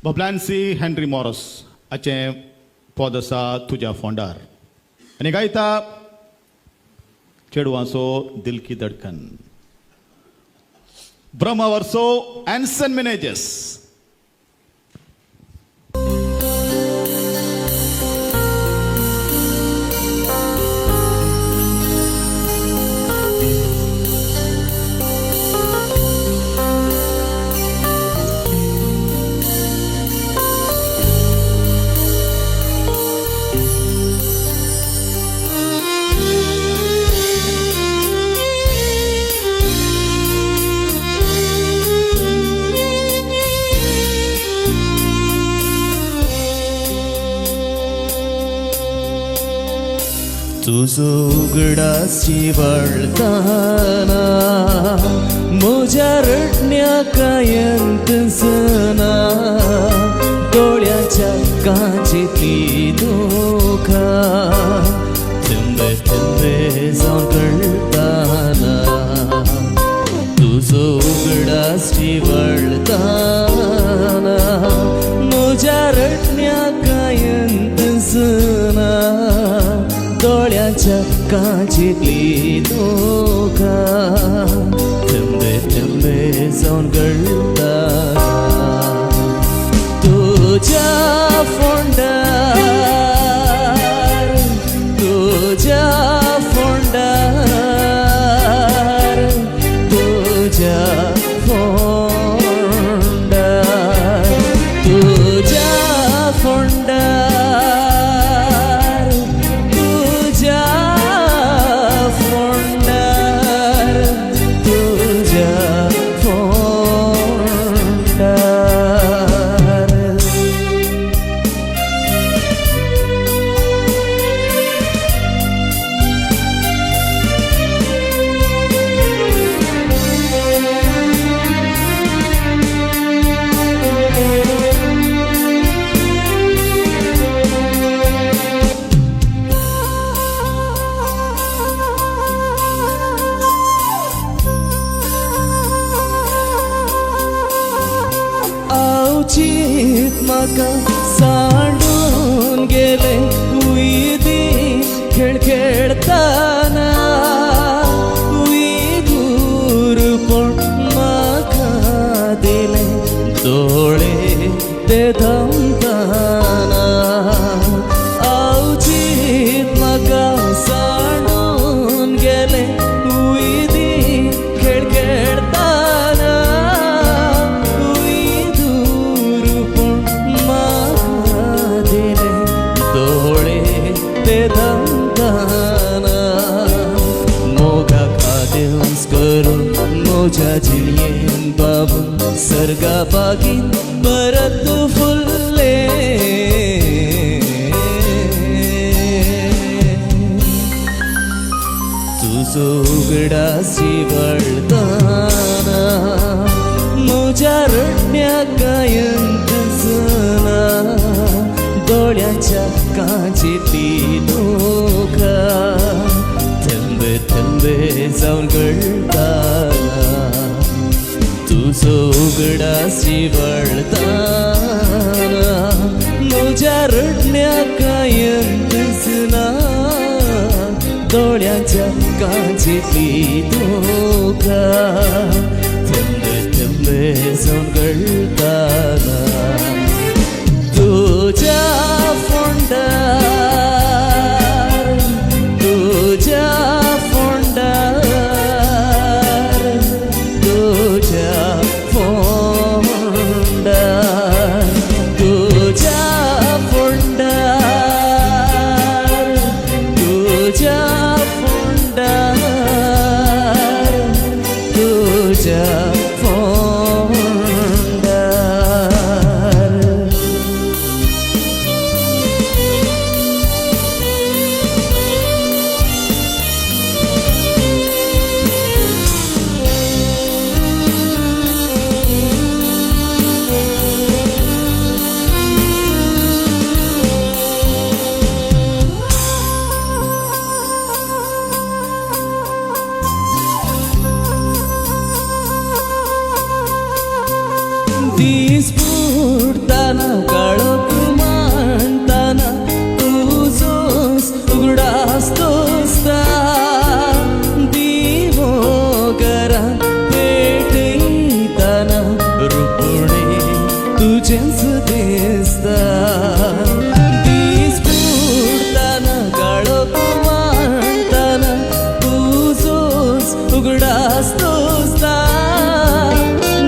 बबलांसी Henry मॉरस हाचे पद आसा तुज्या फोंडार आनी गायता चेडवांचो दिल की धडकन. ब्रह्मा वर्सो एन्सन मेनेजेस. तुझो उगडासी वळताना म्हज्या रडण्या कायंत सना डोळ्याच्या कांचेतली दोखा थंबे थंबे जावन गळताना. तुझो उगडासी वळताना म्हज्या रडण्या कायंत सना डोळ्याच्या कांचेतली दोखा थंबे थंबे जावन गळताना. तुझ्या फोंडार तुझ्या फोंडार तुझ्या फोंडार तुझ्या फोंडार चित म्हाका सांडून गेले कुयदी खेळ खेळताना दूर पण म्हाका दिले दोळे ते धमताना. चित म्हाका सांडून गेले कुयदी खेळ खेळताना मोगा खादेवस करून मोज्या जिणयेन बाबा सर्गा बागीन परत फुल्ले. तुजो उगडासी वळताना म्हज्या रडण्या कायंत सना डोळ्याच्या कांचेतली दोखा थंबे थंबे जावन गळताना. तुजो उगडासी वळताना म्हज्या रडण्या कायंत सना डोळ्याच्या कांचेतली दोखा थंबे थंबे जावन गळताना. तुझ्या फोंडार तुझ्या फोंडार तुझ्या फोंडार तुझ्या फोंडार तुझ्या फोंडार तुझ्या फोंडार स्फुरताना काळोख मांडताना तुझोच उघडास तोस्ता दिवो घरात पेटयताना रुपणे तुझेच दिसता दीस बुडताना काळोख मांडताना तुझोच उघडास तोस्ता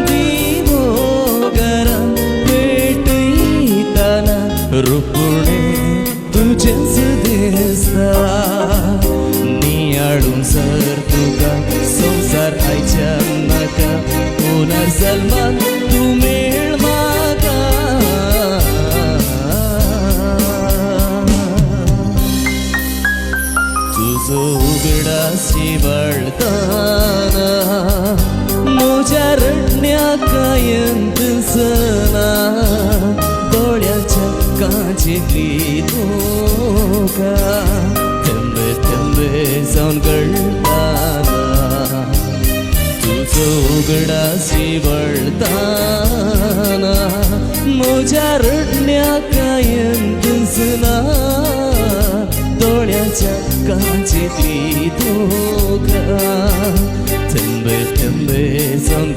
दिवो घरात पेटयताना रुपणे तुझेच दिसता नियाळून सर तुका संसार आयच्या नाका पुनर्जन्मात तू मेळ म्हाका तुजो उगडासी वळताना म्हज्या रडण्या कायंत सना दोळ्याच्या कांचेतली तुका थेंबे थेंबे जावन गळताना तुजो उगडासी वळताना म्हज्या रडण्या कायंत सना दोळ्याच्या कांचेतली तुका थेंबे थेंबे जावन